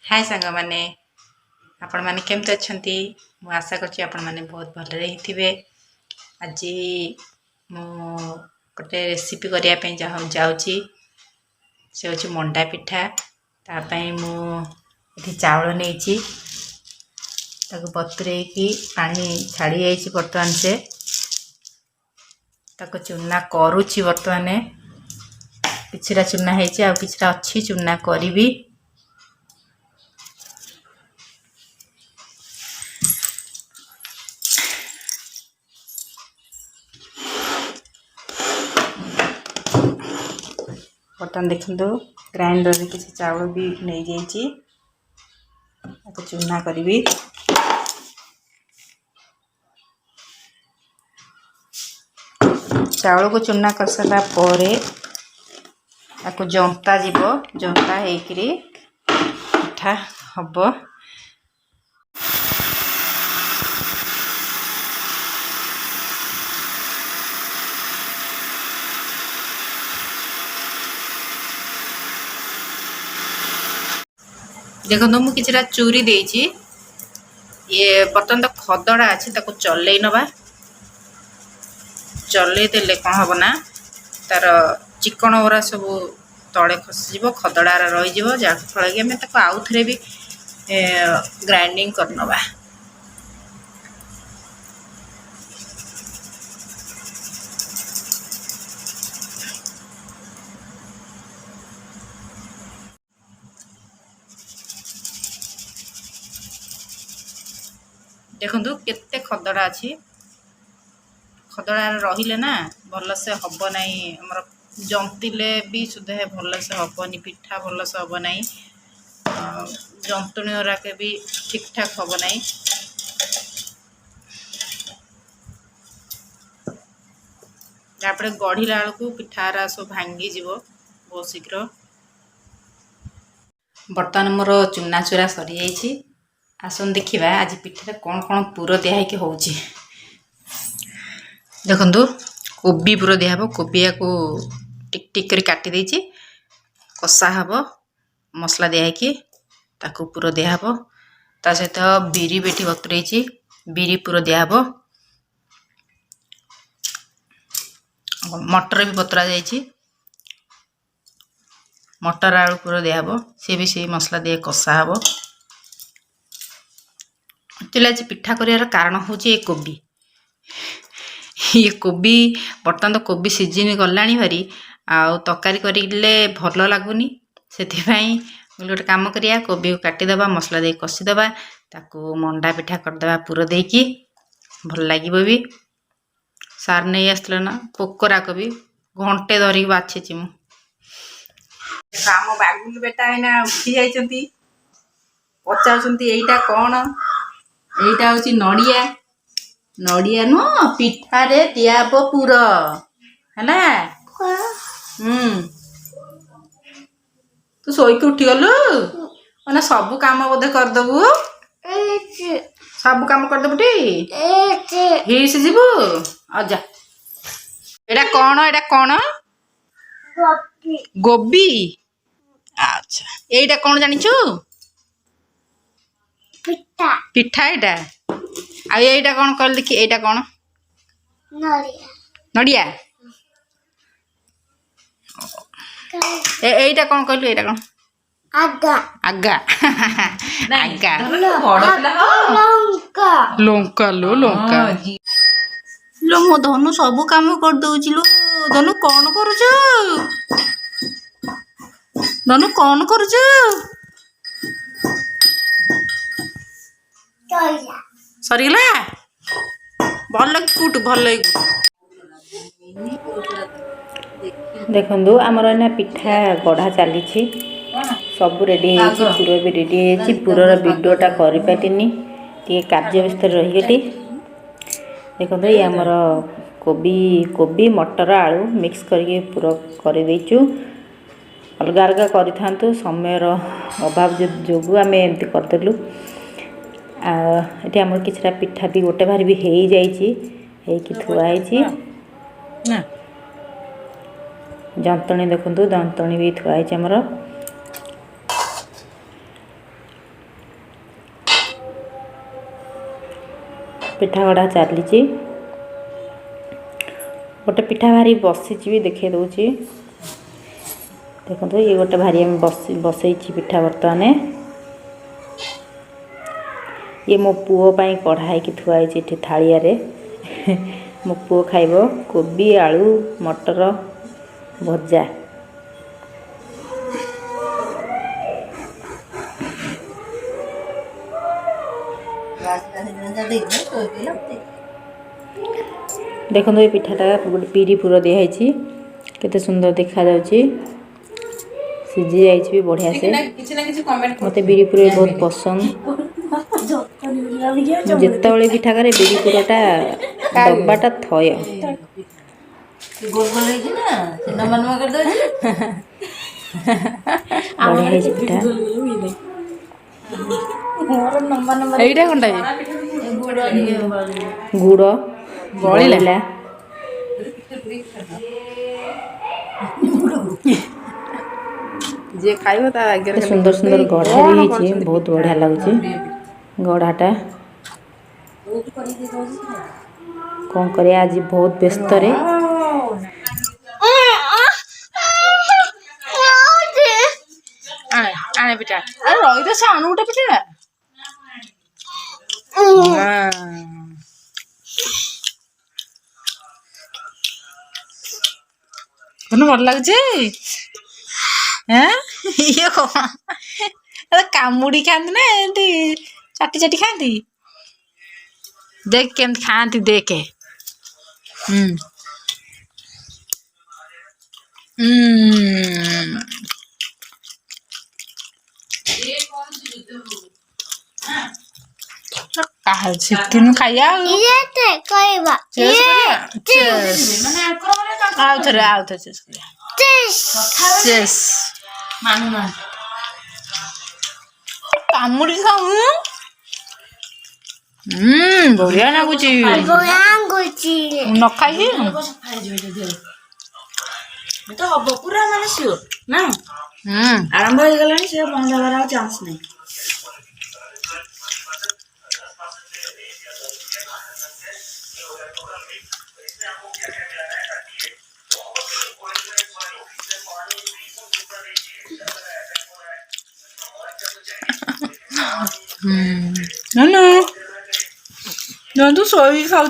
हाय सांग मैंने आपण मैंने केमती अच्छा मु आशा करछि आपण मैंने बहुत भल थे। आज मु गोटे रेसिपी करने जाऊँगी से हूँ मंडा पिठा। तापाई मुझे चाउल नहीं बतुरे कि पानी छाड़ी जाइए बर्तमान से चूना करुच्ची बर्तमान किछिटा चूना होती आ किछिटा अच्छी चूना करी। बर्तमान देखो ग्राइंडर किसी चाउल भी नहीं जाइए चूना करी। चाउल को चूना कर सारा जंता जीव जंता होकरी पिठा हम। देखो मु किछिटा चूरी देइछि ये बर्तन तो खदड़ा अच्छी चल नवा चल देले कौन हम ना तार चिकन गुरा सब तले खसीज खदड़ा रही जहाँफल कि आम आउ थे भी ग्राइंडिंग करनवा। देखु केते खदड़ा अच्छी खदड़ा रहिले ना भल से हम ना आमर जंतिले भी सुधा भल से हेनी पिठा भल से हम ना जंतुणी गुराक भी ठीक ठाक हम ना। जहाँपे गढ़ला बेलू पिठारा सब भांगी जीव बहुत शीघ्र। बर्तमान मोर चूना चूरा सरी जाइए। आसन देखा आज पिठार कौन कौन पुर दिखाई हो। देखु कोबी पुर दिहब कोबिया को टिक टिक कर काटी देछि कषा हब मसला दिखाई ताकू पुर दिहब ता सहित बिरी बेटी बतुरई बिरी पुर दिहब मटर भी बतुरा जाइए मटर आलू पुर दिहब सी भी से मसला दिए कषा हब। एक्चुअली आज पिठा कर कारण हूँ ये कोबी ये कोबी बर्तमान तो कोबी सीजन गला भारी आउ तरकारी करें भल लगुनि से गोटे कम करिया कोबी को काटिदेबा मसला दे कषिदेबा ताकू मंडा पिठा करदेबा पुर देकी भल लगे भी। सार नहीं आसले ना पोकरा को भी घंटे धरिक बाछी मु बागुल बेटा है उठी जाइए पचार यहीटा कौन यहीटा हूँ नड़िया नड़िया नुह पिठारे दियाब पुर है। तू शोक उठीगलु मैंने सब काम बोधे करदेबू सब काम करदेबू टी हिस जीवु आजा एटा कौन गोबी अच्छा यहीटा कौन जानिछु पिठा पिठा एटा आ यहीटा कौन कर देखी एटा कौन नड़िया एटा कौन कहलु एटा कौन आगा आगा आगा लंका लो लंका लो मो धनु सब काम कर दउछि लो धनु कौन करूछ धनु कौन करूछ सरीगला भल कुट भल देखु आमर ना पिठा गढ़ा चली सब रेडी पुर भी रेडी है पुरर वीडियोटा कर कार्य व्यस्त रहीगली। देखो ये आमर कोबी कोबी मटर आलू मिक्स करके पुर कर देचु अलग अलग कर समय अभाव जो आम एमती करदेलु। ये आम किसी पिठा भी गोटे बार भी हो जाइए थुआई जंतणी देखु जंतणी भी थुआई आमर पिठा गढ़ा चली गोटे पिठा भारी बसी भी देखे दूची देखो ये गोटे भारी आम बसई पिठा बर्तमान ये मो पुओ पाई कढ़ाई की थुआई थालिया मो पुओ खाइब कोबी आलू मटर भजा देखो ये पिठाटा गोटे पीरी पुर दिखाई केते सुंदर देखा जाउची सीझी जाइए बढ़िया से मत बीरीपुर बहुत पसंद जिते बड़े पिठा करे बीरीपुरटा डब्बाटा थय बढ़िया पिठा गुड़ गलिला जे खाइबो ता आगे सुंदर सुंदर गढ़ा भी होई बहुत बढ़िया लगुची गढ़ाटा कौन करे आज बहुत व्यस्त रे आने बेटा अरे रोई तो सानू उठे बेटा कौन भल लगुची हैं ये को अरे कामुड़ी खाती ना एंटी चाटी चाटी खाती देख के खाती देखे चिकन खाइया कामुड़ी खाऊ बढ़िया लगुची न खाई तो हम पूरा माने सियोर ना आरंभ हो गलानी से बंद हबार चांस नहीं 너 तू सोई खाऊ